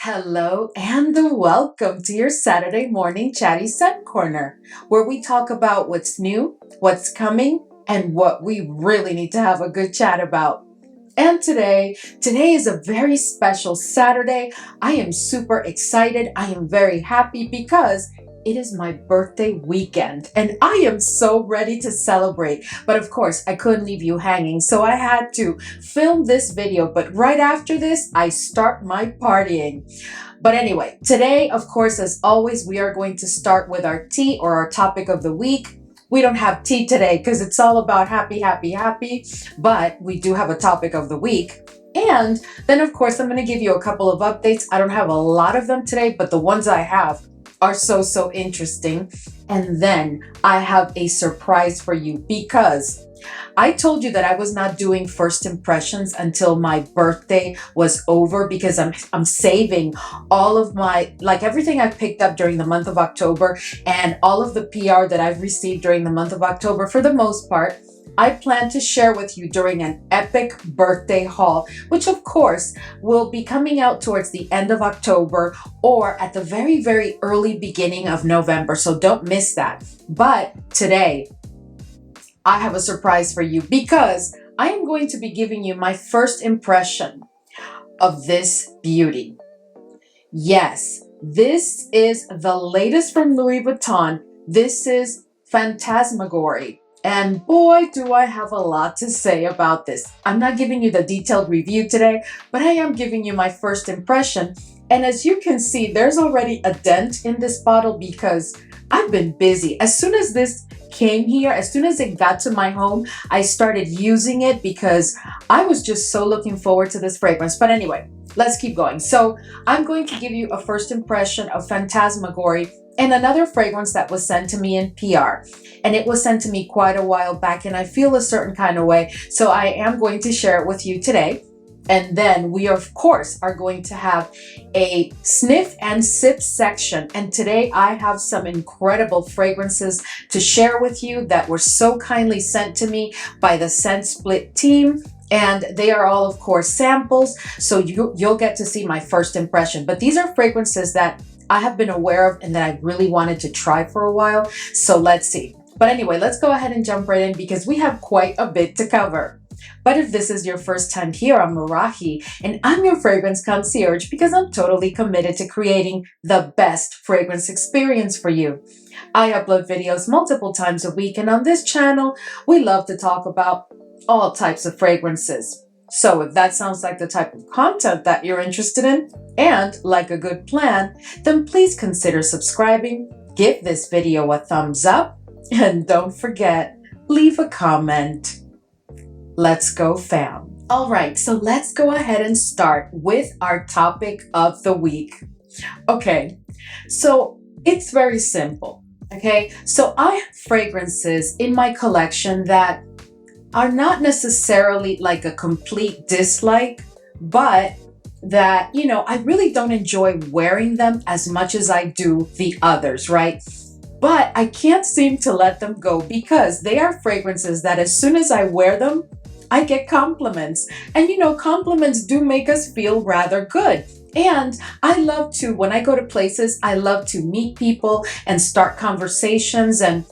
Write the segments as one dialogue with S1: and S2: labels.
S1: Hello and welcome to your Saturday morning chatty scent corner, where we talk about what's new, what's coming, and what we really need to have a good chat about. And today is a very special Saturday. I am super excited. I am very happy because it is my birthday weekend and I am so ready to celebrate. But of course, I couldn't leave you hanging, so I had to film this video. But right after this, I start my partying. But anyway, today, of course, as always, we are going to start with our tea or our topic of the week. We don't have tea today because it's all about happy, happy, happy, but we do have a topic of the week. And then, of course, I'm going to give you a couple of updates. I don't have a lot of them today, but the ones I have are so interesting. And then I have a surprise for you because I told you that I was not doing first impressions until my birthday was over because I'm saving all of my, like everything I've picked up during the month of October and all of the PR that I've received during the month of October. For the most part, I plan to share with you during an epic birthday haul, which of course will be coming out towards the end of October or at the very early beginning of November. So don't miss that. But today, I have a surprise for you because I am going to be giving you my first impression of this beauty. Yes, this is the latest from Louis Vuitton. This is Phantasmagory. And boy, do I have a lot to say about this. I'm not giving you the detailed review today, but I am giving you my first impression. And as you can see, there's already a dent in this bottle because I've been busy. As soon as this came here, as soon as it got to my home, I started using it because I was just so looking forward to this fragrance. But anyway, let's keep going. So I'm going to give you a first impression of Phantasmagory and another fragrance that was sent to me in PR. And it was sent to me quite a while back and I feel a certain kind of way. So I am going to share it with you today. And then we, of course, are going to have a sniff and sip section. And today I have some incredible fragrances to share with you that were so kindly sent to me by the Scent Split team. And they are all, of course, samples. So you'll get to see my first impression. But these are fragrances that I have been aware of and that I really wanted to try for a while. So let's see. But anyway, let's go ahead and jump right in because we have quite a bit to cover. But if this is your first time here, I'm Arahi, and I'm your fragrance concierge because I'm totally committed to creating the best fragrance experience for you. I upload videos multiple times a week, and on this channel, we love to talk about all types of fragrances. So if that sounds like the type of content that you're interested in, and like a good plan, then please consider subscribing, give this video a thumbs up, and don't forget, leave a comment. Let's go, fam. All right, so let's go ahead and start with our topic of the week. Okay, so it's very simple. Okay, so I have fragrances in my collection that are not necessarily like a complete dislike, but that, I really don't enjoy wearing them as much as I do the others, right? But I can't seem to let them go because they are fragrances that as soon as I wear them, I get compliments. And compliments do make us feel rather good. And I love to, when I go to places, I love to meet people and start conversations. And,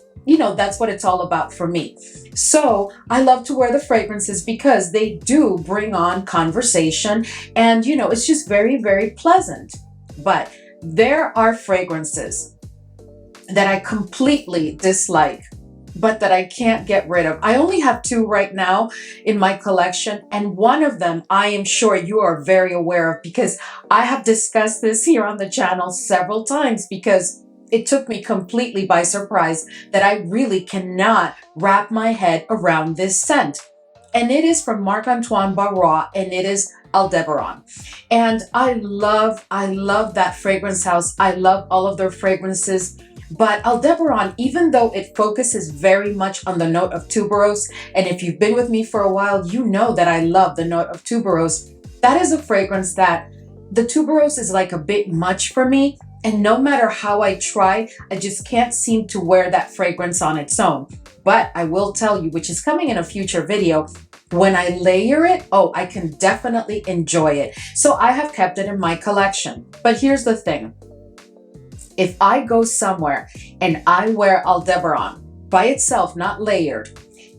S1: that's what it's all about for me. So I love to wear the fragrances because they do bring on conversation. And, it's just very pleasant. But there are fragrances that I completely dislike, but that I can't get rid of. I only have two right now in my collection, and one of them I am sure you are very aware of because I have discussed this here on the channel several times because it took me completely by surprise that I really cannot wrap my head around this scent. And it is from Marc-Antoine Barrois, and it is Aldebaran. And I love that fragrance house. I love all of their fragrances. But Aldebaran, even though it focuses very much on the note of tuberose, and if you've been with me for a while, you know that I love the note of tuberose. That is a fragrance that the tuberose is like a bit much for me. And no matter how I try, I just can't seem to wear that fragrance on its own. But I will tell you, which is coming in a future video, When I layer it, oh, I can definitely enjoy it. So I have kept it in my collection. But here's the thing. If I go somewhere and I wear Aldebaran by itself, not layered,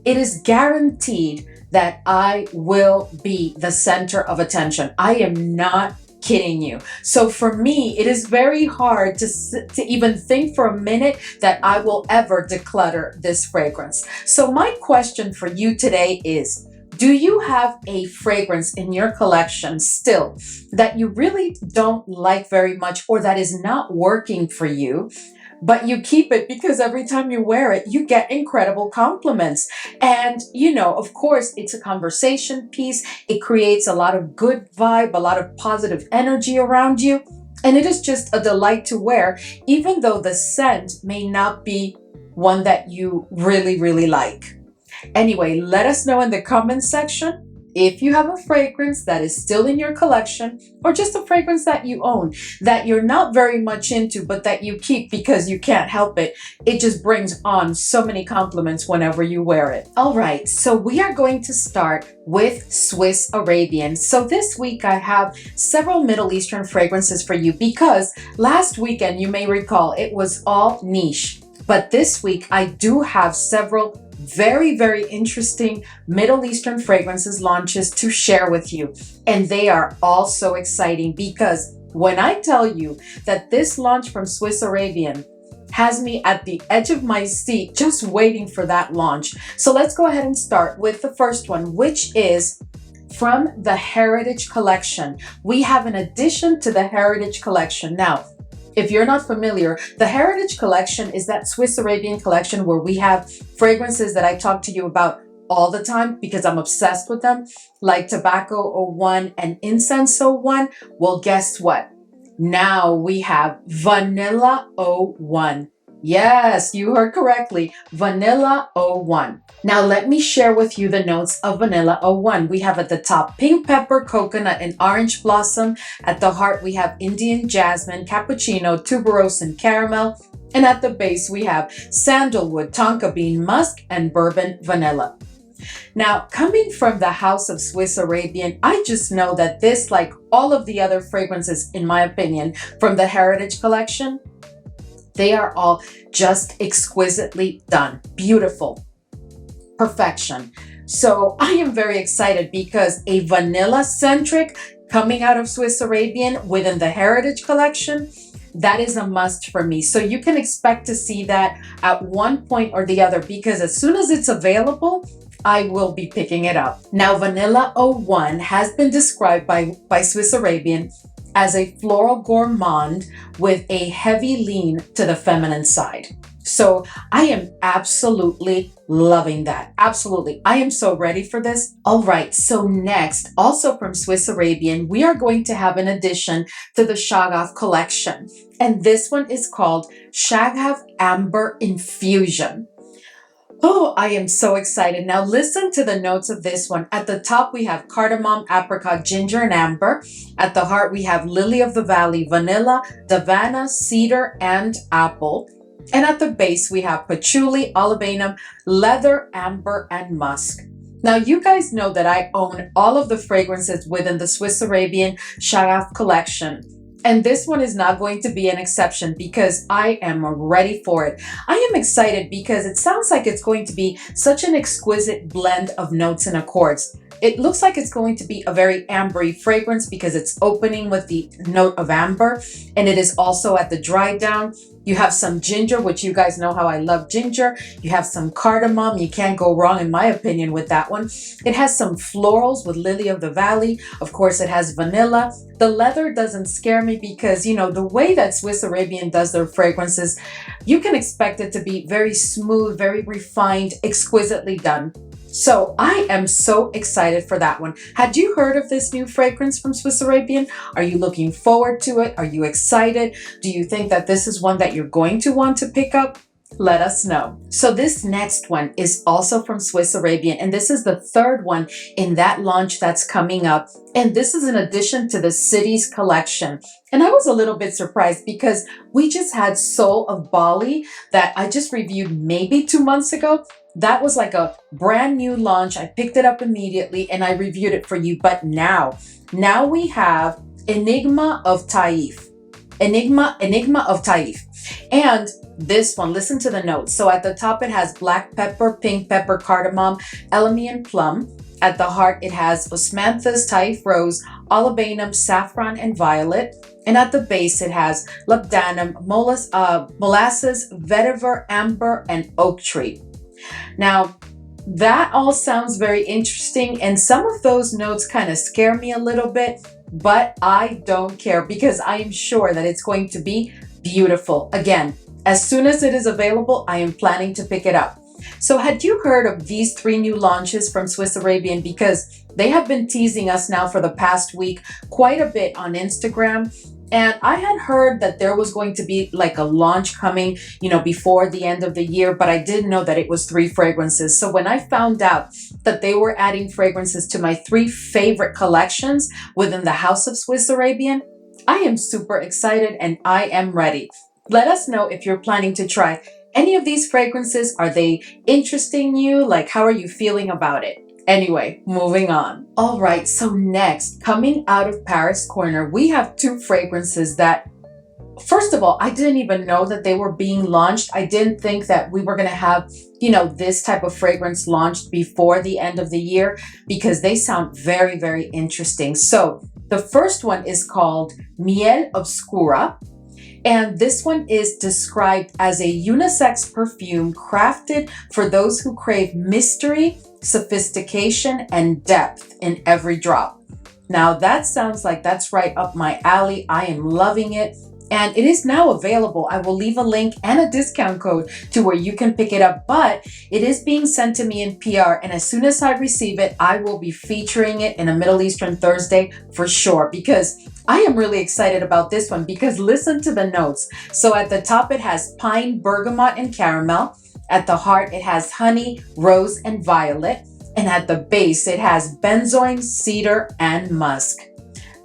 S1: it is guaranteed that I will be the center of attention. I am not kidding you. So for me, it is very hard to even think for a minute that I will ever declutter this fragrance. So my question for you today is, do you have a fragrance in your collection still that you really don't like very much, or that is not working for you, but you keep it because every time you wear it, you get incredible compliments? And, of course, it's a conversation piece. It creates a lot of good vibe, a lot of positive energy around you. And it is just a delight to wear, even though the scent may not be one that you really, really like. Anyway, let us know in the comments section if you have a fragrance that is still in your collection, or just a fragrance that you own that you're not very much into, but that you keep because you can't help it. It just brings on so many compliments whenever you wear it. All right, so we are going to start with Swiss Arabian. So this week I have several Middle Eastern fragrances for you because last weekend, you may recall, it was all niche. But this week I do have several very, very interesting Middle Eastern fragrances launches to share with you. And they are all so exciting because when I tell you that this launch from Swiss Arabian has me at the edge of my seat just waiting for that launch. So let's go ahead and start with the first one, which is from the Heritage Collection. We have an addition to the Heritage Collection. Now, if you're not familiar, the Heritage Collection is that Swiss Arabian collection where we have fragrances that I talk to you about all the time because I'm obsessed with them, like Tobacco 01 and Incense 01. Well, guess what? Now we have Vanilla 01. Yes, you heard correctly, Vanilla 01. Now let me share with you the notes of Vanilla 01. We have at the top pink pepper, coconut, and orange blossom. At the heart, we have Indian jasmine, cappuccino, tuberose, and caramel. And at the base, we have sandalwood, tonka bean, musk, and bourbon vanilla. Now, coming from the house of Swiss Arabian, I just know that this, like all of the other fragrances, in my opinion, from the Heritage Collection, they are all just exquisitely done. Beautiful. Perfection. So I am very excited because a vanilla centric coming out of Swiss Arabian within the Heritage Collection, that is a must for me. So you can expect to see that at one point or the other because as soon as it's available, I will be picking it up. Now, Vanilla 01 has been described by Swiss Arabian as a floral gourmand with a heavy lean to the feminine side. So I am absolutely loving that. Absolutely. I am so ready for this. All right. So next, also from Swiss Arabian, we are going to have an addition to the Shaghaf collection. And this one is called Shaghaf Amber Infusion. Oh, I am so excited. Now listen to the notes of this one. At the top, we have cardamom, apricot, ginger, and amber. At the heart, we have lily of the valley, vanilla, davana, cedar, and apple. And at the base, we have patchouli, olibanum, leather, amber, and musk. Now, you guys know that I own all of the fragrances within the Swiss Arabian Shaghaf collection. And this one is not going to be an exception because I am ready for it. I am excited because it sounds like it's going to be such an exquisite blend of notes and accords. It looks like it's going to be a very ambery fragrance because it's opening with the note of amber, and it is also at the dry down. You have some ginger, which you guys know how I love ginger. You have some cardamom. You can't go wrong, in my opinion, with that one. It has some florals with lily of the valley. Of course, it has vanilla. The leather doesn't scare me because, the way that Swiss Arabian does their fragrances, you can expect it to be very smooth, very refined, exquisitely done. So I am so excited for that one. Had you heard of this new fragrance from Swiss Arabian? Are you looking forward to it? Are you excited? Do you think that this is one that you're going to want to pick up? Let us know. So this next one is also from Swiss Arabian, and this is the third one in that launch that's coming up. And this is an addition to the Cities collection. And I was a little bit surprised because we just had Soul of Bali that I just reviewed maybe 2 months ago. That was like a brand new launch. I picked it up immediately and I reviewed it for you. But now we have Enigma of Taif. Enigma of Taif. And this one, listen to the notes. So at the top, it has black pepper, pink pepper, cardamom, elemian plum. At the heart, it has osmanthus, Taif rose, olibanum, saffron, and violet. And at the base, it has labdanum, molasses, vetiver, amber, and oak tree. Now, that all sounds very interesting, and some of those notes kind of scare me a little bit, but I don't care because I am sure that it's going to be beautiful. Again, as soon as it is available, I am planning to pick it up. So had you heard of these 3 new launches from Swiss Arabian? Because they have been teasing us now for the past week quite a bit on Instagram. And I had heard that there was going to be like a launch coming, before the end of the year, but I didn't know that it was 3 fragrances. So when I found out that they were adding fragrances to my 3 favorite collections within the House of Swiss Arabian, I am super excited and I am ready. Let us know if you're planning to try any of these fragrances. Are they interesting you? Like, how are you feeling about it? Anyway, moving on. All right, so next, coming out of Paris Corner, we have 2 fragrances that, first of all, I didn't even know that they were being launched. I didn't think that we were going to have, this type of fragrance launched before the end of the year because they sound very, very interesting. So the first one is called Miel Obscura. And this one is described as a unisex perfume crafted for those who crave mystery, sophistication, and depth in every drop. Now that sounds like that's right up my alley. I am loving it. And it is now available. I will leave a link and a discount code to where you can pick it up, but it is being sent to me in PR. And as soon as I receive it, I will be featuring it in a Middle Eastern Thursday for sure, because I am really excited about this one because listen to the notes. So at the top, it has pine, bergamot, and caramel. At the heart, it has honey, rose, and violet. And at the base, it has benzoin, cedar, and musk.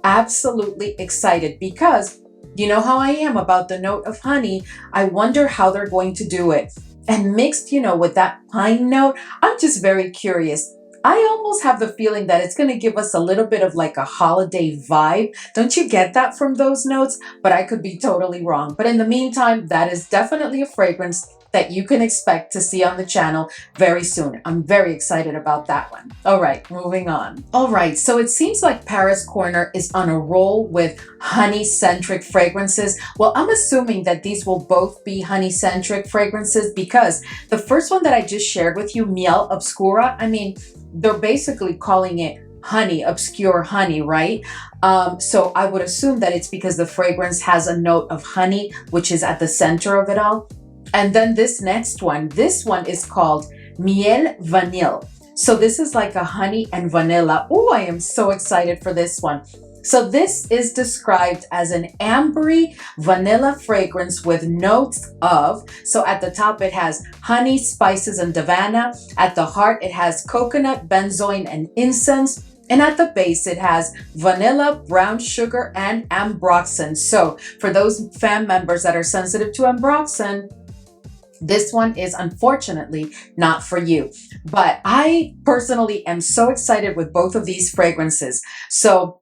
S1: Absolutely excited because you know how I am about the note of honey. I wonder how they're going to do it. And mixed, with that pine note, I'm just very curious. I almost have the feeling that it's going to give us a little bit of like a holiday vibe. Don't you get that from those notes? But I could be totally wrong. But in the meantime, that is definitely a fragrance that you can expect to see on the channel very soon. I'm very excited about that one. All right, moving on. All right, so it seems like Paris Corner is on a roll with honey-centric fragrances. Well, I'm assuming that these will both be honey-centric fragrances because the first one that I just shared with you, Miel Obscura, they're basically calling it honey, obscure honey, right? So I would assume that it's because the fragrance has a note of honey, which is at the center of it all. And then this next one, this one is called Miel Vanille. So this is like a honey and vanilla. Oh, I am so excited for this one. So this is described as an ambery vanilla fragrance with notes of, so at the top it has honey, spices, and davana. At the heart it has coconut, benzoin, and incense. And at the base it has vanilla, brown sugar, and ambroxan. So for those fam members that are sensitive to ambroxan, this one is unfortunately not for you. But I personally am so excited with both of these fragrances. So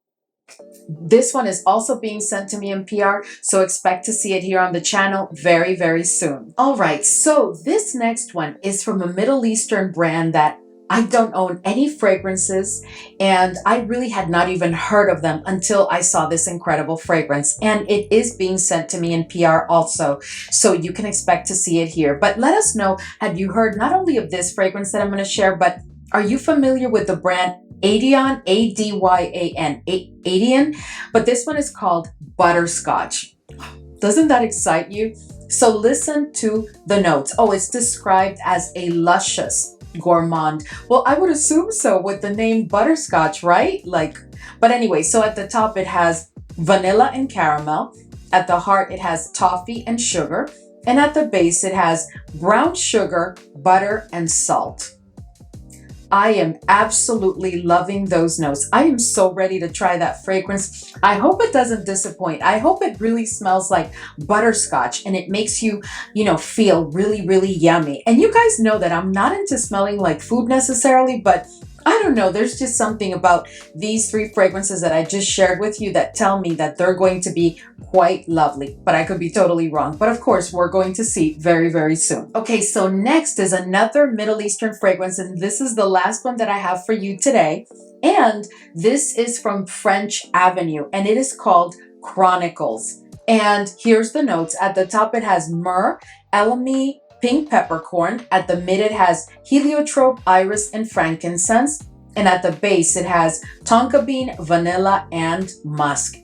S1: this one is also being sent to me in PR, so expect to see it here on the channel very, very soon. All right, so this next one is from a Middle Eastern brand that I don't own any fragrances, and I really had not even heard of them until I saw this incredible fragrance. And it is being sent to me in PR also, so you can expect to see it here. But let us know, have you heard not only of this fragrance that I'm going to share, but are you familiar with the brand Adyan, A-D-Y-A-N, Adyan? But this one is called Butterscotch. Doesn't that excite you? So listen to the notes. Oh, it's described as a luscious gourmand. Well, I would assume so with the name Butterscotch, right? But anyway, so at the top it has vanilla and caramel. At the heart it has toffee and sugar. And at the base it has brown sugar, butter, and salt. I am absolutely loving those notes. I am so ready to try that fragrance. I hope it doesn't disappoint. I hope it really smells like butterscotch and it makes you, feel really, really yummy. And you guys know that I'm not into smelling like food necessarily, but I don't know. There's just something about these three fragrances that I just shared with you that tell me that they're going to be quite lovely, but I could be totally wrong. But of course, we're going to see very, very soon. Okay, so next is another Middle Eastern fragrance, and this is the last one that I have for you today. And this is from French Avenue, and it is called Chronicles. And here's the notes. At the top, it has myrrh, elemi, pink peppercorn. At the mid, it has heliotrope, iris, and frankincense. And at the base, it has tonka bean, vanilla, and musk.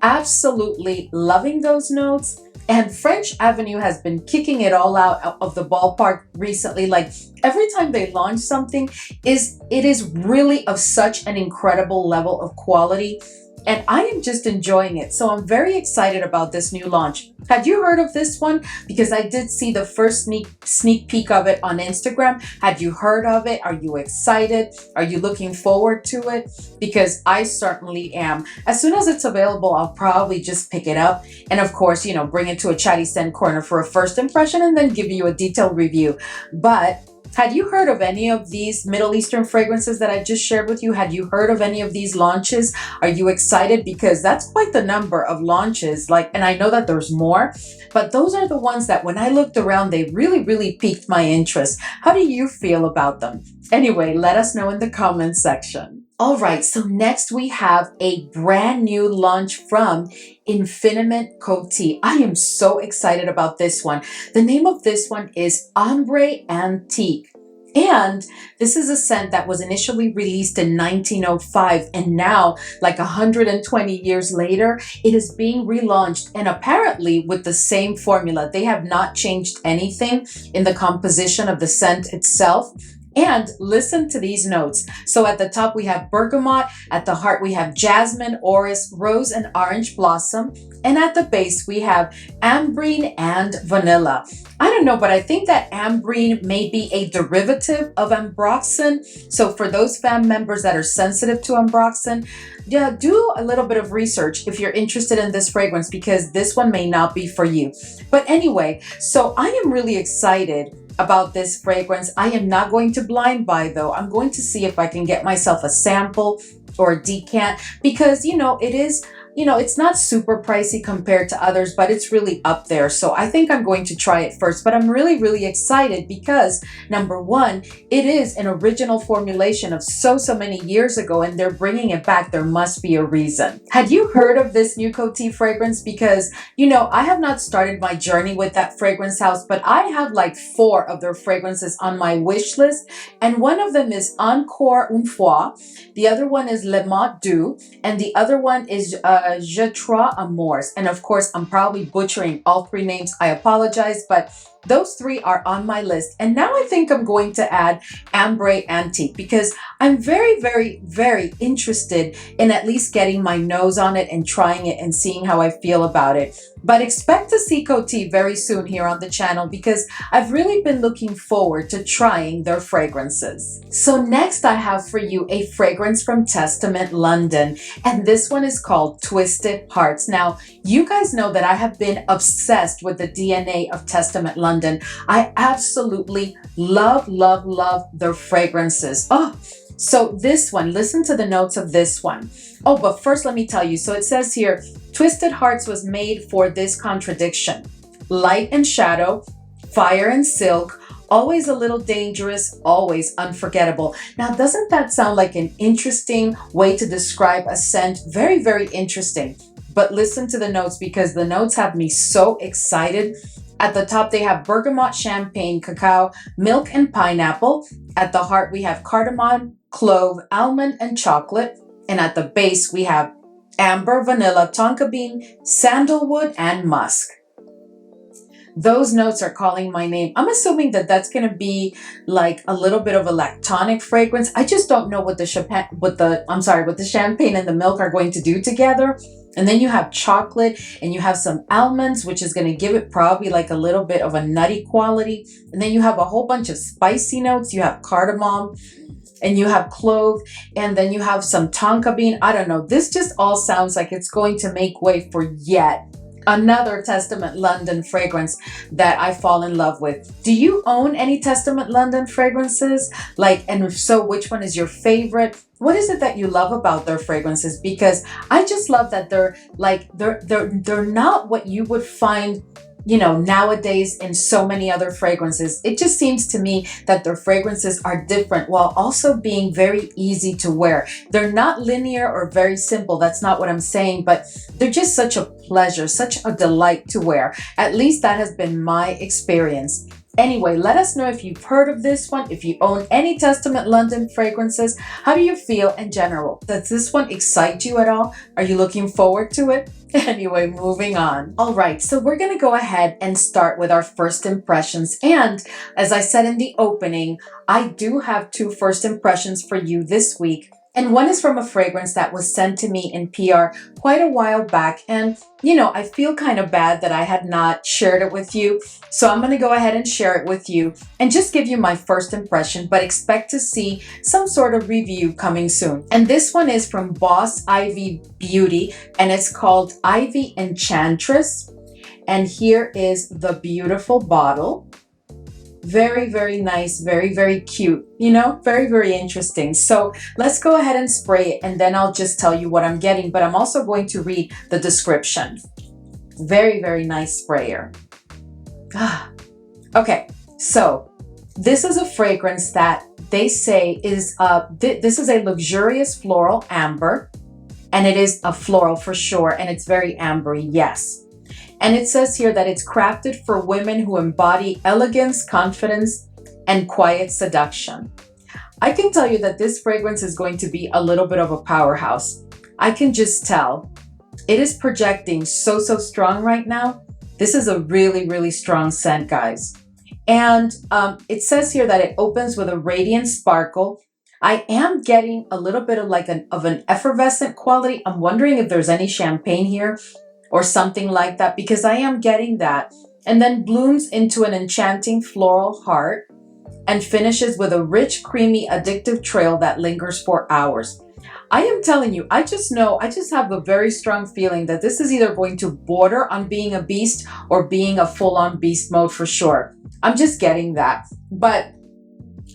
S1: Absolutely loving those notes. And French Avenue has been kicking it all out of the ballpark recently. Like every time they launch something, it is really of such an incredible level of quality. And I am just enjoying it. So I'm very excited about this new launch. Had you heard of this one? Because I did see the first sneak peek of it on Instagram. Had you heard of it? Are you excited? Are you looking forward to it? Because I certainly am. As soon as it's available, I'll probably just pick it up. And of course, bring it to a Chatty Scent Corner for a first impression and then give you a detailed review. But had you heard of any of these Middle Eastern fragrances that I just shared with you? Had you heard of any of these launches? Are you excited? Because that's quite the number of launches. And I know that there's more, but those are the ones that when I looked around, they really, really piqued my interest. How do you feel about them? Anyway, let us know in the comments section. All right, so next we have a brand new launch from Infiniment Coty. I am so excited about this one. The name of this one is Ombre Antique. And this is a scent that was initially released in 1905, and now, like 120 years later, it is being relaunched, and apparently with the same formula. They have not changed anything in the composition of the scent itself. And listen to these notes. So at the top, we have bergamot. At the heart, we have jasmine, orris, rose, and orange blossom. And at the base, we have ambrine and vanilla. I don't know, but I think that ambrine may be a derivative of ambroxan. So for those fam members that are sensitive to ambroxan, yeah, do a little bit of research if you're interested in this fragrance, because this one may not be for you. But anyway, so I am really excited about this fragrance. I am not going to blind buy though. I'm going to see if I can get myself a sample or a decant, because it is, it's not super pricey compared to others, but it's really up there. So I think I'm going to try it first. But I'm really, really excited because number one, it is an original formulation of so many years ago, and they're bringing it back. There must be a reason. Had you heard of this new Coty fragrance? Because I have not started my journey with that fragrance house, but I have like 4 of their fragrances on my wish list, and one of them is Encore une fois, the other one is Le Mot Doux, and the other one is Je Trois Amours. And of course, I'm probably butchering all 3 names. I apologize, but those 3 are on my list. And now I think I'm going to add Ambre Antique, because I'm very, very, very interested in at least getting my nose on it and trying it and seeing how I feel about it. But expect to see Coty very soon here on the channel, because I've really been looking forward to trying their fragrances. So next I have for you a fragrance from Testament London, and this one is called Twisted Hearts. Now, you guys know that I have been obsessed with the DNA of Testament London. I absolutely love, love, love their fragrances. Oh, so this one, listen to the notes of this one. Oh, but first let me tell you. So it says here, Twisted Hearts was made for this contradiction. Light and shadow, fire and silk, always a little dangerous, always unforgettable. Now, doesn't that sound like an interesting way to describe a scent? Very, very interesting. But listen to the notes, because the notes have me so excited. At the top, they have bergamot, champagne, cacao, milk, and pineapple. At the heart, we have cardamom, clove, almond, and chocolate. And at the base, we have amber, vanilla, tonka bean, sandalwood, and musk. Those notes are calling my name. I'm assuming that that's going to be like a little bit of a lactonic fragrance. I just don't know what the champagne and the milk are going to do together. And then you have chocolate and you have some almonds, which is going to give it probably like a little bit of a nutty quality. And then you have a whole bunch of spicy notes. You have cardamom. and you have clove, and then you have some tonka bean. I don't know. This just all sounds like it's going to make way for yet another Testament London fragrance that I fall in love with. Do you own any Testament London fragrances? Like, and if so, which one is your favorite? What is it that you love about their fragrances? Because I just love that they're like they're not what you would find, you know, nowadays in so many other fragrances. It just seems to me that their fragrances are different while also being very easy to wear. They're not linear or very simple. That's not what I'm saying, but they're just such a pleasure, such a delight to wear. At least that has been my experience. Anyway, let us know if you've heard of this one, if you own any Testament London fragrances. How do you feel in general? Does this one excite you at all? Are you looking forward to it? Anyway, moving on. All right, so we're going to go ahead and start with our first impressions. And as I said in the opening, I do have two first impressions for you this week. And one is from a fragrance that was sent to me in PR quite a while back. And, you know, I feel kind of bad that I had not shared it with you. So I'm going to go ahead and share it with you and just give you my first impression, but expect to see some sort of review coming soon. And this one is from Boss Ivy Beauty, and it's called Ivy Enchantress. And here is the beautiful bottle. Very, very nice, very, very cute, you know, very, very interesting. So let's go ahead and spray it, and then I'll just tell you what I'm getting, but I'm also going to read the description. Very, very nice sprayer. Okay, so this is a fragrance that they say is, this is a luxurious floral amber, and it is a floral for sure, and it's very ambery, yes. And it says here that it's crafted for women who embody elegance, confidence, and quiet seduction. I can tell you that this fragrance is going to be a little bit of a powerhouse. I can just tell. It is projecting so strong right now. This is a really, really strong scent, guys. And it says here that it opens with a radiant sparkle. I am getting a little bit of an effervescent quality. I'm wondering if there's any champagne here or something like that, because I am getting that. And then blooms into an enchanting floral heart and finishes with a rich, creamy, addictive trail that lingers for hours. I am telling you, I just have a very strong feeling that this is either going to border on being a beast or being a full-on beast mode for sure. I'm just getting that. But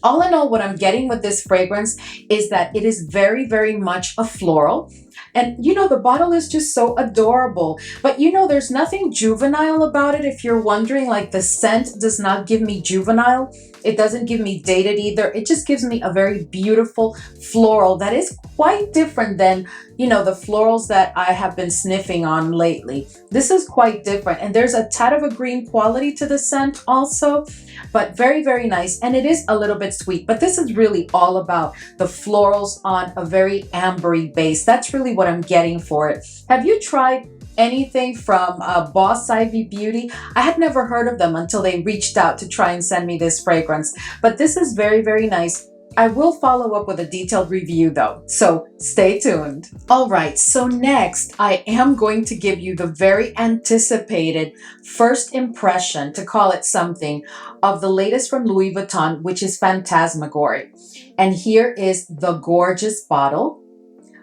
S1: all in all, what I'm getting with this fragrance is that it is very, very much a floral. And, you know, the bottle is just so adorable. But, you know, there's nothing juvenile about it. If you're wondering, like, the scent does not give me juvenile. It doesn't give me dated either. It just gives me a very beautiful floral that is quite different than, you know, the florals that I have been sniffing on lately. This is quite different. And there's a tad of a green quality to the scent also, but very, very nice. And it is a little bit sweet, but this is really all about the florals on a very ambery base. That's really what I'm getting for it. Have you tried anything from Boss Ivy Beauty? I had never heard of them until they reached out to try and send me this fragrance, but this is very, very nice. I will follow up with a detailed review though, so stay tuned. All right, so next I am going to give you the very anticipated first impression, to call it something, of the latest from Louis Vuitton, which is Phantasmagory. And here is the gorgeous bottle.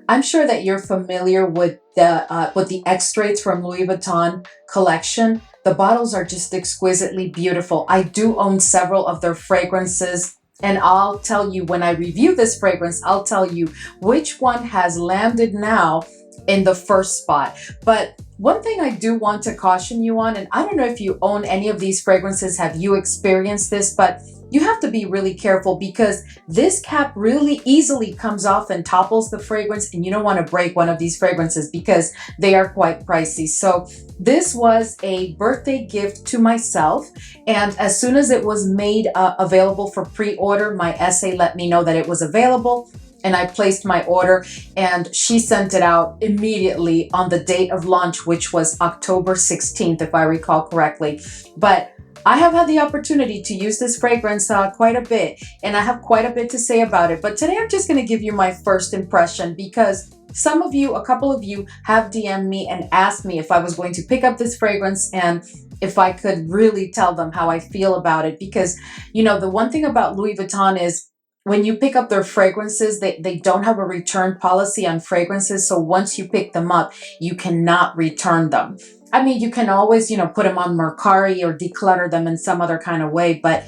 S1: I'm sure that you're familiar with the extracts from Louis Vuitton collection. The bottles are just exquisitely beautiful. I do own several of their fragrances, and I'll tell you when I review this fragrance, I'll tell you which one has landed now in the first spot. But one thing I do want to caution you on, and I don't know if you own any of these fragrances, have you experienced this, but you have to be really careful because this cap really easily comes off and topples the fragrance, and you don't want to break one of these fragrances because they are quite pricey. So this was a birthday gift to myself, and as soon as it was made available for pre-order, my SA let me know that it was available, and I placed my order, and she sent it out immediately on the date of launch, which was October 16th, if I recall correctly. But I have had the opportunity to use this fragrance quite a bit, and I have quite a bit to say about it. But today I'm just going to give you my first impression because some of you, a couple of you, have DM'd me and asked me if I was going to pick up this fragrance and if I could really tell them how I feel about it. Because, you know, the one thing about Louis Vuitton is when you pick up their fragrances, they don't have a return policy on fragrances. So once you pick them up, you cannot return them. I mean, you can always, put them on Mercari or declutter them in some other kind of way. But,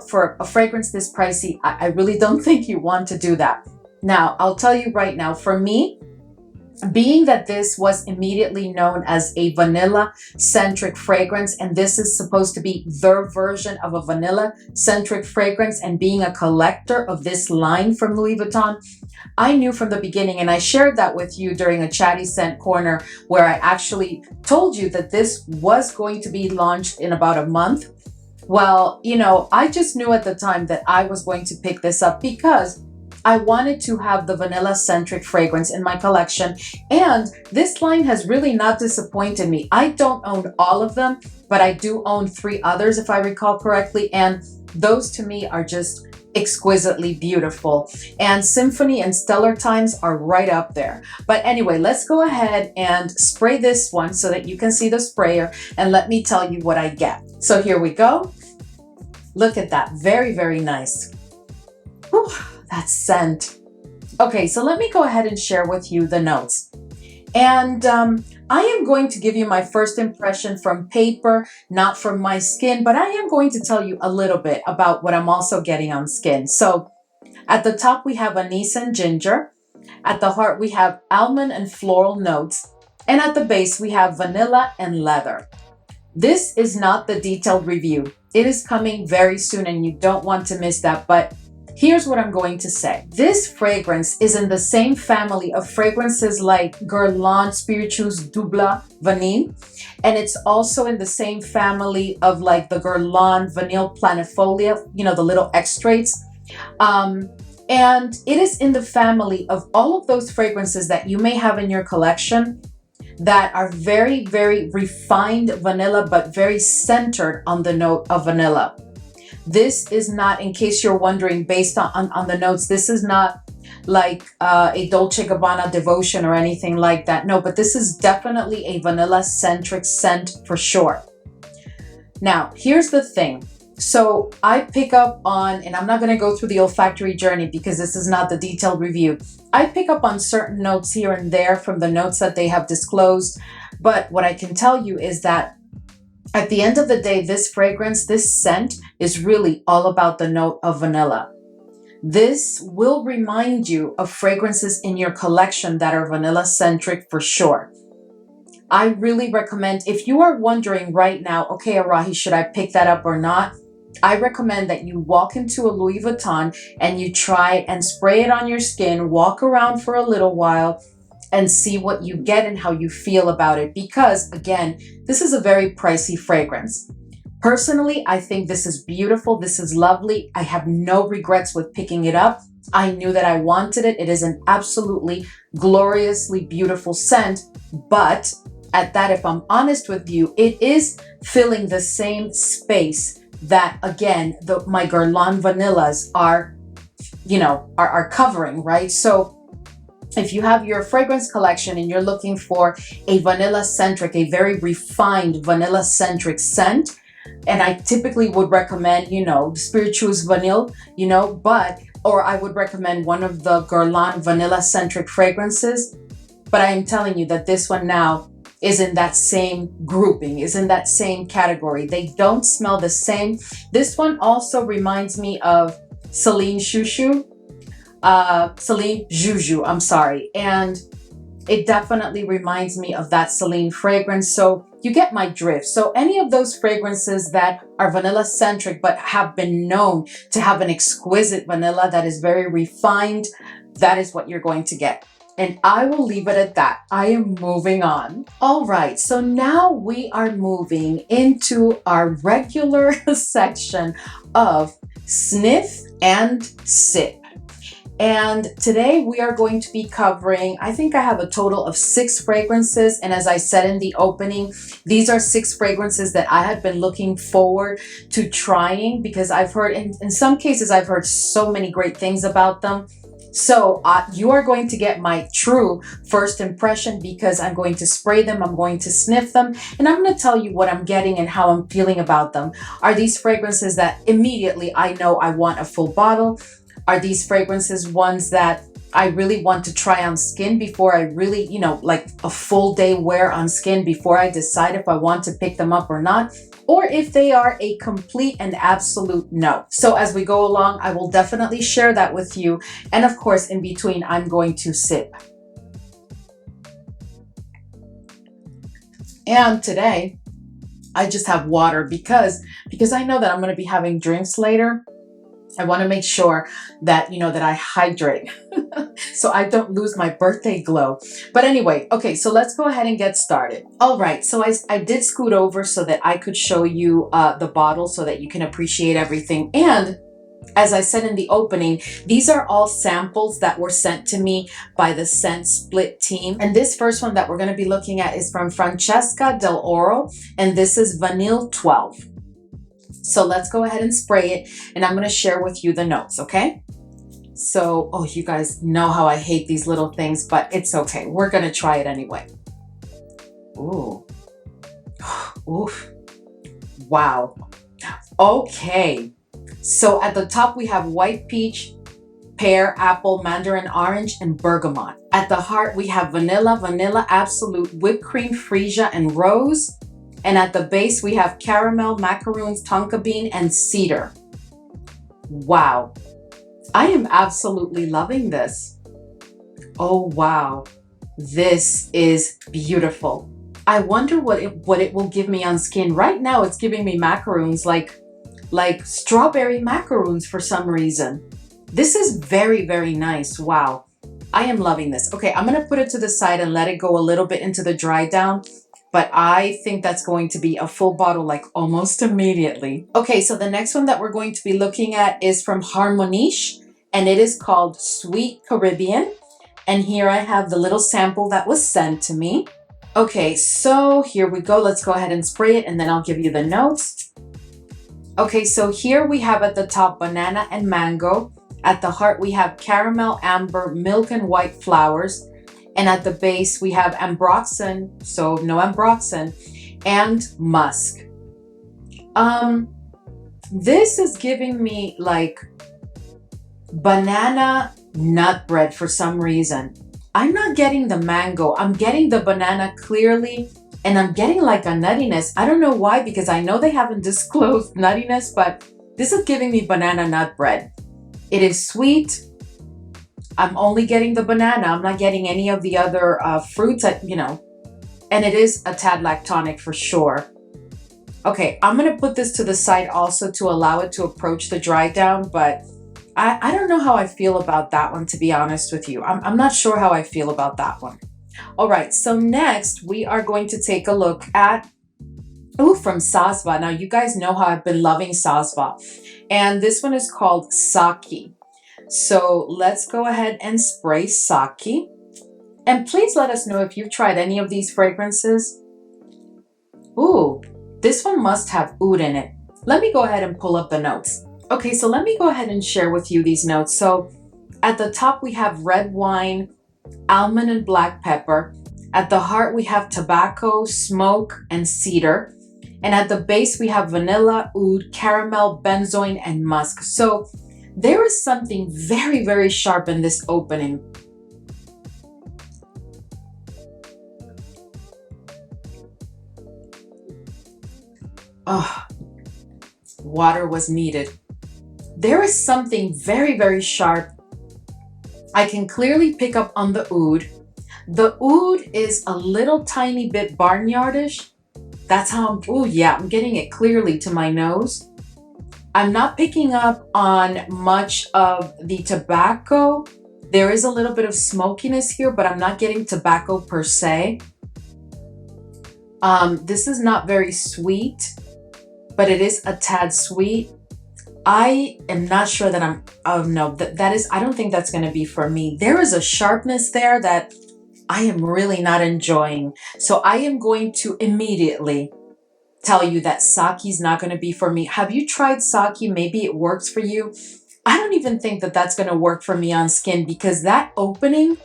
S1: for a fragrance this pricey, I really don't think you want to do that. Now, I'll tell you right now, for me, being that this was immediately known as a vanilla-centric fragrance, and this is supposed to be their version of a vanilla-centric fragrance, and being a collector of this line from Louis Vuitton, I knew from the beginning, and I shared that with you during a Chatty Scent Corner, where I actually told you that this was going to be launched in about a month. Well, I just knew at the time that I was going to pick this up because I wanted to have the vanilla-centric fragrance in my collection, and this line has really not disappointed me. I don't own all of them, but I do own 3 others, if I recall correctly, and those to me are just exquisitely beautiful. And Symphony and Stellar Times are right up there. But anyway, let's go ahead and spray this one so that you can see the sprayer, and let me tell you what I get. So here we go. Look at that. Very, very nice. Whew. That scent. Okay, so let me go ahead and share with you the notes. And I am going to give you my first impression from paper, not from my skin, but I am going to tell you a little bit about what I'm also getting on skin. So at the top, we have anise and ginger. At the heart, we have almond and floral notes. And at the base, we have vanilla and leather. This is not the detailed review. It is coming very soon, and you don't want to miss that. But here's what I'm going to say. This fragrance is in the same family of fragrances like Guerlain Spiritueuse Double Vanille. And it's also in the same family of like the Guerlain Vanille Planifolia, the little extracts. And it is in the family of all of those fragrances that you may have in your collection that are very, very refined vanilla, but very centered on the note of vanilla. This is not, in case you're wondering, based on the notes, this is not like a Dolce & Gabbana Devotion or anything like that. No, but this is definitely a vanilla-centric scent for sure. Now, here's the thing. So I pick up on, and I'm not going to go through the olfactory journey because this is not the detailed review. I pick up on certain notes here and there from the notes that they have disclosed. But what I can tell you is that at the end of the day, this fragrance, this scent is really all about the note of vanilla. This will remind you of fragrances in your collection that are vanilla-centric for sure. I really recommend, if you are wondering right now, okay, Arahi, should I pick that up or not? I recommend that you walk into a Louis Vuitton and you try and spray it on your skin, walk around for a little while, and see what you get and how you feel about it. Because again, this is a very pricey fragrance. Personally, I think this is beautiful. This is lovely. I have no regrets with picking it up. I knew that I wanted it. It is an absolutely gloriously beautiful scent. But at that, if I'm honest with you, it is filling the same space that, again, my Guerlain vanillas are covering, right? So if you have your fragrance collection and you're looking for a vanilla-centric, a very refined vanilla-centric scent, and I typically would recommend, Spiritueuse Vanille, or I would recommend one of the Guerlain vanilla-centric fragrances. But I am telling you that this one now is in that same grouping, is in that same category. They don't smell the same. This one also reminds me of Celine Juju, I'm sorry. And it definitely reminds me of that Celine fragrance. So you get my drift. So any of those fragrances that are vanilla centric, but have been known to have an exquisite vanilla that is very refined, that is what you're going to get. And I will leave it at that. I am moving on. All right, so now we are moving into our regular section of sniff and sip. And today we are going to be covering, I think I have a total of 6 fragrances. And as I said in the opening, these are 6 fragrances that I had been looking forward to trying because I've heard, in some cases, I've heard so many great things about them. So you are going to get my true first impression because I'm going to spray them, I'm going to sniff them, and I'm going to tell you what I'm getting and how I'm feeling about them. Are these fragrances that immediately I know I want a full bottle? Are these fragrances ones that I really want to try on skin before I really, like a full day wear on skin before I decide if I want to pick them up or not? Or if they are a complete and absolute no. So as we go along, I will definitely share that with you. And of course, in between, I'm going to sip. And today, I just have water because I know that I'm going to be having drinks later. I want to make sure that, that I hydrate so I don't lose my birthday glow. But anyway, okay, so let's go ahead and get started. All right, so I did scoot over so that I could show you the bottle so that you can appreciate everything. And as I said in the opening, these are all samples that were sent to me by the Scent Split team. And this first one that we're going to be looking at is from Francesca Del Oro, and this is Vanille 12. So let's go ahead and spray it, and I'm going to share with you the notes, okay? So, oh, you guys know how I hate these little things, but it's okay. We're going to try it anyway. Ooh. Oof. Wow. Okay. So at the top, we have white peach, pear, apple, mandarin orange, and bergamot. At the heart, we have vanilla absolute, whipped cream, freesia, and rose. And at the base, we have caramel, macaroons, tonka bean, and cedar. Wow. I am absolutely loving this. Oh, wow. This is beautiful. I wonder what it will give me on skin. Right now, it's giving me macaroons, like strawberry macaroons for some reason. This is very, very nice. Wow. I am loving this. Okay, I'm going to put it to the side and let it go a little bit into the dry down. But I think that's going to be a full bottle like almost immediately. Okay, so the next one that we're going to be looking at is from Harmoniche, and it is called Sweet Caribbean. And here I have the little sample that was sent to me. Okay, so here we go. Let's go ahead and spray it, and then I'll give you the notes. Okay, so here we have at the top banana and mango. At the heart, we have caramel, amber, milk, and white flowers. And at the base, we have ambroxan, so no ambroxan, and musk. This is giving me like banana nut bread for some reason. I'm not getting the mango. I'm getting the banana clearly, and I'm getting like a nuttiness. I don't know why, because I know they haven't disclosed nuttiness, but this is giving me banana nut bread. It is sweet. I'm only getting the banana. I'm not getting any of the other fruits, and it is a tad lactonic for sure. Okay, I'm going to put this to the side also to allow it to approach the dry down, but I don't know how I feel about that one, to be honest with you. I'm not sure how I feel about that one. All right, so next we are going to take a look at, from Sazva. Now, you guys know how I've been loving Sazva, and this one is called Saki. So let's go ahead and spray Saki. And please let us know if you've tried any of these fragrances. Ooh, this one must have oud in it. Let me go ahead and pull up the notes. Okay, so let me go ahead and share with you these notes. So at the top, we have red wine, almond and black pepper. At the heart, we have tobacco, smoke, and cedar. And at the base, we have vanilla, oud, caramel, benzoin, and musk. So there is something very, very sharp in this opening. Oh, water was needed. There is something very, very sharp. I can clearly pick up on the oud. The oud is a little tiny bit barnyardish. That's how I'm getting it clearly to my nose. I'm not picking up on much of the tobacco. There is a little bit of smokiness here, but I'm not getting tobacco per se. This is not very sweet, but it is a tad sweet. I am not sure that I don't think that's going to be for me. There is a sharpness there that I am really not enjoying. So I am going to immediately tell you that Saki's not going to be for me. Have you tried Saki? Maybe it works for you. I don't even think that that's going to work for me on skin, because that opening,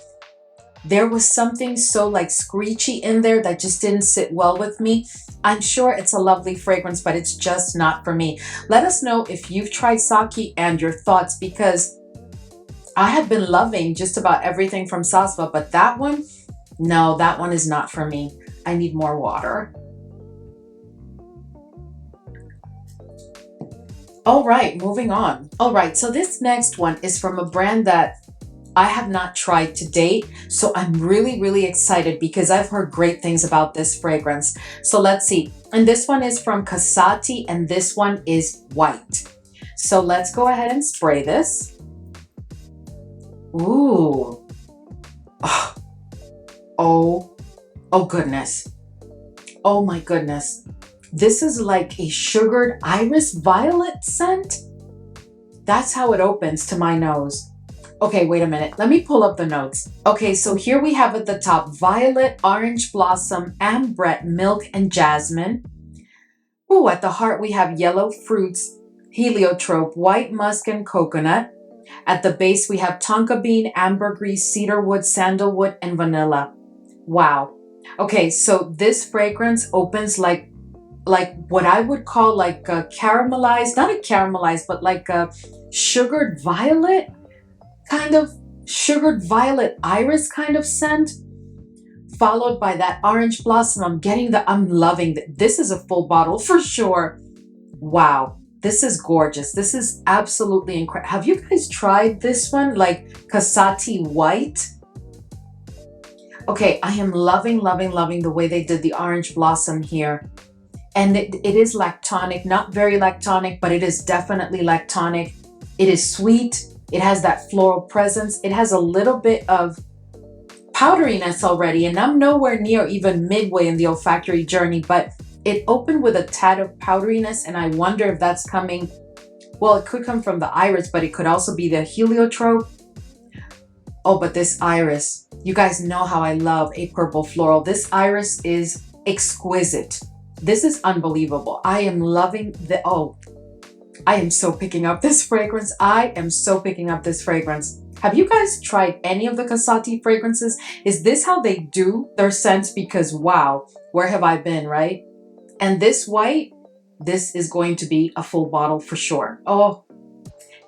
S1: there was something so like screechy in there that just didn't sit well with me. I'm sure it's a lovely fragrance, but it's just not for me. Let us know if you've tried Saki and your thoughts, because I have been loving just about everything from Sasva, but that one, no, that one is not for me. I need more water. All right, moving on. All right, so this next one is from a brand that I have not tried to date. So I'm really, really excited because I've heard great things about this fragrance. So let's see. And this one is from Casati, and this one is white. So let's go ahead and spray this. Ooh. Oh, oh goodness. Oh my goodness. This is like a sugared iris violet scent. That's how it opens to my nose. Okay, wait a minute. Let me pull up the notes. Okay, so here we have at the top violet, orange blossom, ambrette, milk, and jasmine. Ooh, at the heart we have yellow fruits, heliotrope, white musk, and coconut. At the base we have tonka bean, ambergris, cedarwood, sandalwood, and vanilla. Wow. Okay, so this fragrance opens like what I would call like a caramelized, not a caramelized, but like a sugared violet, kind of sugared violet iris kind of scent, followed by that orange blossom. I'm loving that. This is a full bottle for sure. Wow. This is gorgeous. This is absolutely incredible. Have you guys tried this one? Like Casati White? Okay, I am loving, loving, loving the way they did the orange blossom here. And it is lactonic, not very lactonic, but it is definitely lactonic. It is sweet. It has that floral presence. It has a little bit of powderiness already, and I'm nowhere near even midway in the olfactory journey, but it opened with a tad of powderiness, and I wonder if that's coming, well, it could come from the iris, but it could also be the heliotrope. Oh, but this iris, you guys know how I love a purple floral. This iris is exquisite. This is unbelievable. I am loving I am so picking up this fragrance. I am so picking up this fragrance. Have you guys tried any of the Casati fragrances? Is this how they do their scents? Because wow, where have I been, right? And this white, this is going to be a full bottle for sure. Oh,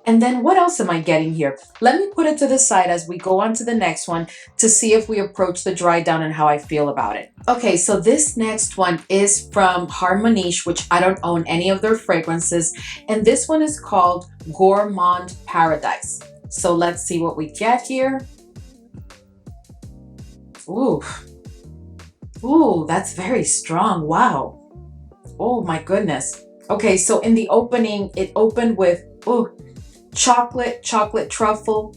S1: and then what else am I getting here? Let me put it to the side as we go on to the next one to see if we approach the dry down and how I feel about it. Okay, so this next one is from Harmoniche, which I don't own any of their fragrances. And this one is called Gourmand Paradise. So let's see what we get here. Ooh. Ooh, that's very strong. Wow. Oh my goodness. Okay, so in the opening, it opened with, ooh, chocolate truffle,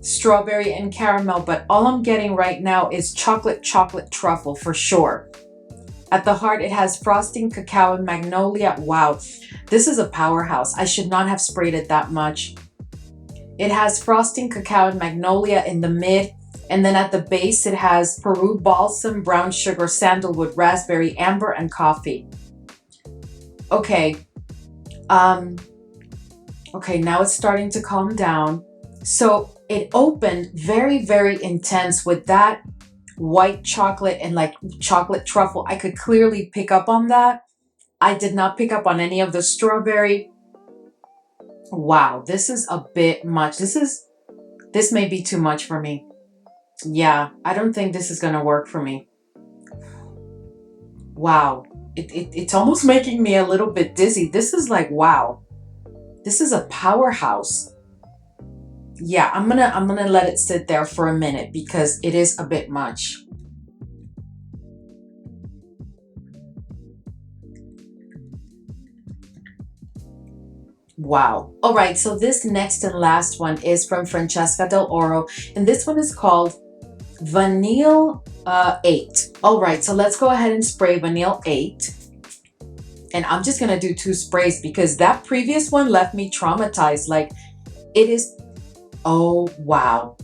S1: strawberry, and caramel, but all I'm getting right now is chocolate truffle for sure. At the heart, it has frosting, cacao, and magnolia. Wow, this is a powerhouse. I should not have sprayed it that much. It has frosting, cacao, and magnolia in the mid, and then at the base, it has Peru balsam, brown sugar, sandalwood, raspberry, amber, and coffee. Okay, okay, now it's starting to calm down. So it opened very, very intense with that white chocolate and like chocolate truffle. I could clearly pick up on that. I did not pick up on any of the strawberry. Wow, this is a bit much. This may be too much for me. Yeah, I don't think this is gonna work for me. Wow, it's almost making me a little bit dizzy. This is like, wow. This is a powerhouse. Yeah, I'm gonna let it sit there for a minute because it is a bit much. Wow. All right, so this next and last one is from Francesca Del Oro, and this one is called Vanille 8. All right, so let's go ahead and spray Vanille 8. And I'm just gonna do 2 sprays because that previous one left me traumatized. Like, it is, oh, wow.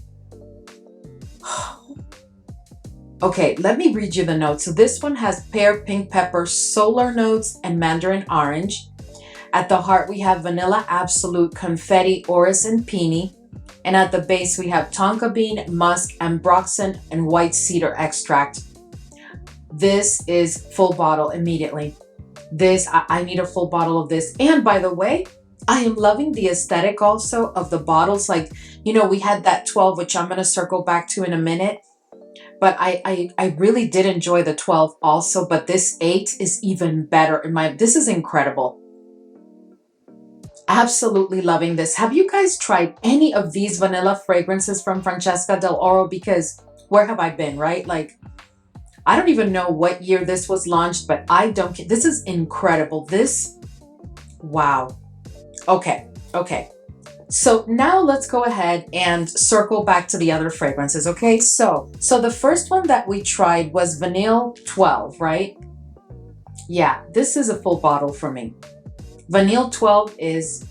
S1: Okay, let me read you the notes. So this one has pear, pink pepper, solar notes, and mandarin orange. At the heart, we have vanilla absolute, confetti, orris, and peony. And at the base, we have tonka bean, musk, ambroxan, and white cedar extract. This is full bottle immediately. I need a full bottle of this. And by the way, I am loving the aesthetic also of the bottles. Like, you know, we had that 12, which I'm going to circle back to in a minute. But I really did enjoy the 12 also. But this 8 is even better. This is incredible. Absolutely loving this. Have you guys tried any of these vanilla fragrances from Francesca Del Oro? Because where have I been, right? Like, I don't even know what year this was launched, but I don't care. This is incredible. This, wow. Okay, okay. So now let's go ahead and circle back to the other fragrances, okay? So the first one that we tried was Vanille 12, right? Yeah, this is a full bottle for me. Vanille 12 is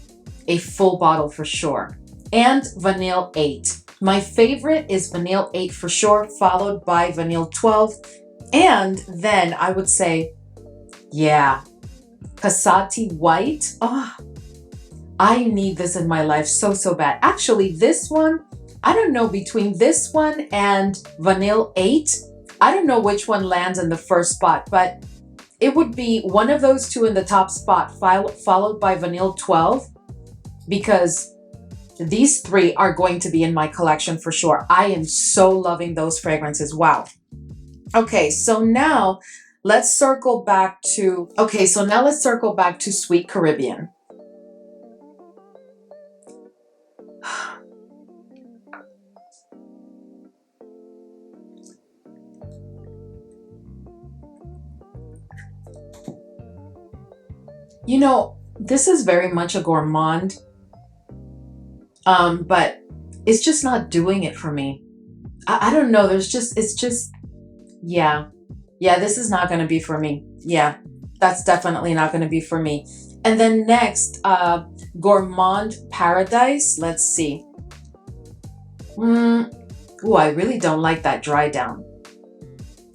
S1: a full bottle for sure. And Vanille 8. My favorite is Vanille 8 for sure, followed by Vanille 12. And then I would say, yeah, Passati White. Oh, I need this in my life so bad. Actually, this one, I don't know, between this one and Vanille 8, I don't know which one lands in the first spot, but it would be one of those two in the top spot, followed by Vanille 12, because these three are going to be in my collection for sure. I am so loving those fragrances. Wow. Okay, so now let's circle back to, Sweet Caribbean. You know, this is very much a gourmand, but it's just not doing it for me. I don't know. Yeah. Yeah, this is not going to be for me. Yeah, that's definitely not going to be for me. And then next, Gourmand Paradise. Let's see. Oh, I really don't like that dry down.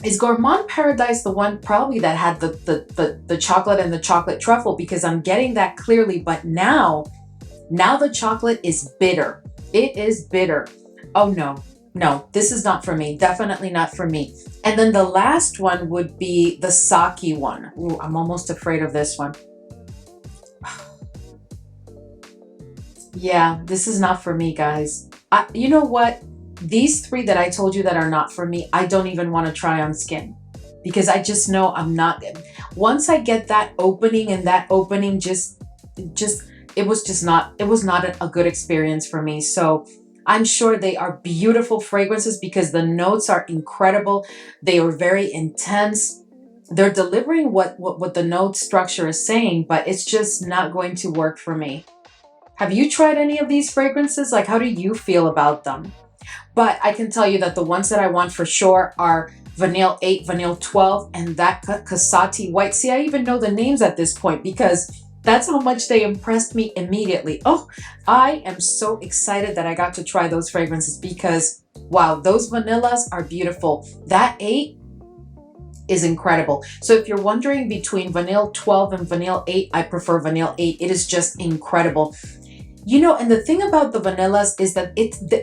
S1: Is Gourmand Paradise the one probably that had the chocolate and the chocolate truffle? Because I'm getting that clearly, but now the chocolate is bitter. It is bitter. Oh no, no, this is not for me. Definitely not for me. And then the last one would be the Sake one. Ooh, I'm almost afraid of this one. Yeah, this is not for me, guys. You know what? These three that I told you that are not for me, I don't even want to try on skin, because I just know I'm not. Once I get that opening, and that opening it was not a good experience for me. So I'm sure they are beautiful fragrances because the notes are incredible. They are very intense. They're delivering what the note structure is saying, but it's just not going to work for me. Have you tried any of these fragrances? Like, how do you feel about them? But I can tell you that the ones that I want for sure are Vanille 8, Vanille 12, and that Passati White. See, I even know the names at this point because that's how much they impressed me immediately. Oh, I am so excited that I got to try those fragrances because, wow, those vanillas are beautiful. That 8 is incredible. So if you're wondering between Vanille 12 and Vanille 8, I prefer Vanille 8. It is just incredible. You know, and the thing about the vanillas is that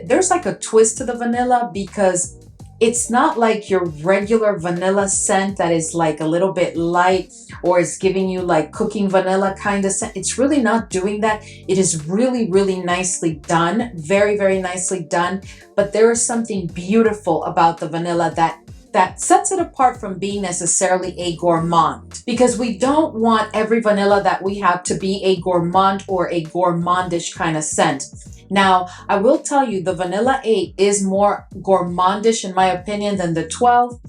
S1: there's like a twist to the vanilla, because it's not like your regular vanilla scent that is like a little bit light or is giving you like cooking vanilla kind of scent. It's really not doing that. It is really, really nicely done. Very, very nicely done. But there is something beautiful about the vanilla that sets it apart from being necessarily a gourmand, because we don't want every vanilla that we have to be a gourmand or a gourmandish kind of scent. Now, I will tell you, the Vanilla 8 is more gourmandish in my opinion than the 12.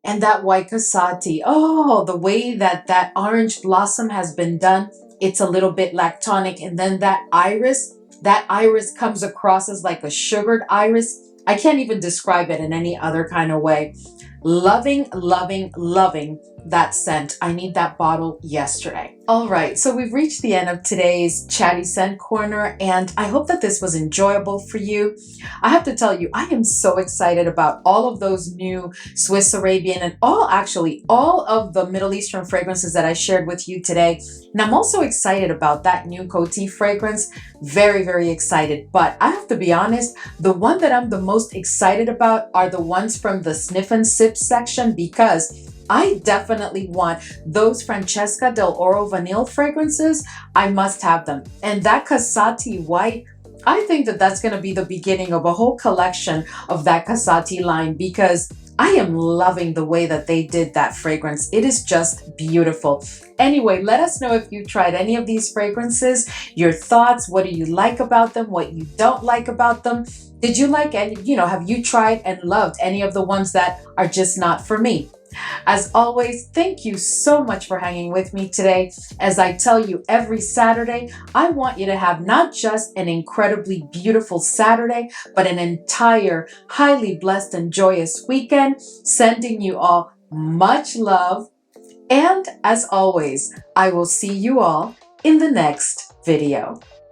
S1: And that White Casati, oh, the way that orange blossom has been done, it's a little bit lactonic. And then that iris comes across as like a sugared iris. I can't even describe it in any other kind of way. Loving, loving, loving that scent. I need that bottle yesterday. All right, so we've reached the end of today's Chatty Scent Corner, and I hope that this was enjoyable for you. I have to tell you, I am so excited about all of those new Swiss Arabian and all of the Middle Eastern fragrances that I shared with you today. And I'm also excited about that new Coty fragrance. Very, very excited. But I have to be honest, the one that I'm the most excited about are the ones from the Sniff and Sip section, because I definitely want those Francesca del Oro vanille fragrances. I must have them. And that Casati white, I think that that's going to be the beginning of a whole collection of that Casati line, because I am loving the way that they did that fragrance. It is just beautiful. Anyway, let us know if you tried any of these fragrances, your thoughts. What do you like about them? What you don't like about them? Did you like any, have you tried and loved any of the ones that are just not for me? As always, thank you so much for hanging with me today. As I tell you every Saturday, I want you to have not just an incredibly beautiful Saturday, but an entire highly blessed and joyous weekend. Sending you all much love. And as always, I will see you all in the next video.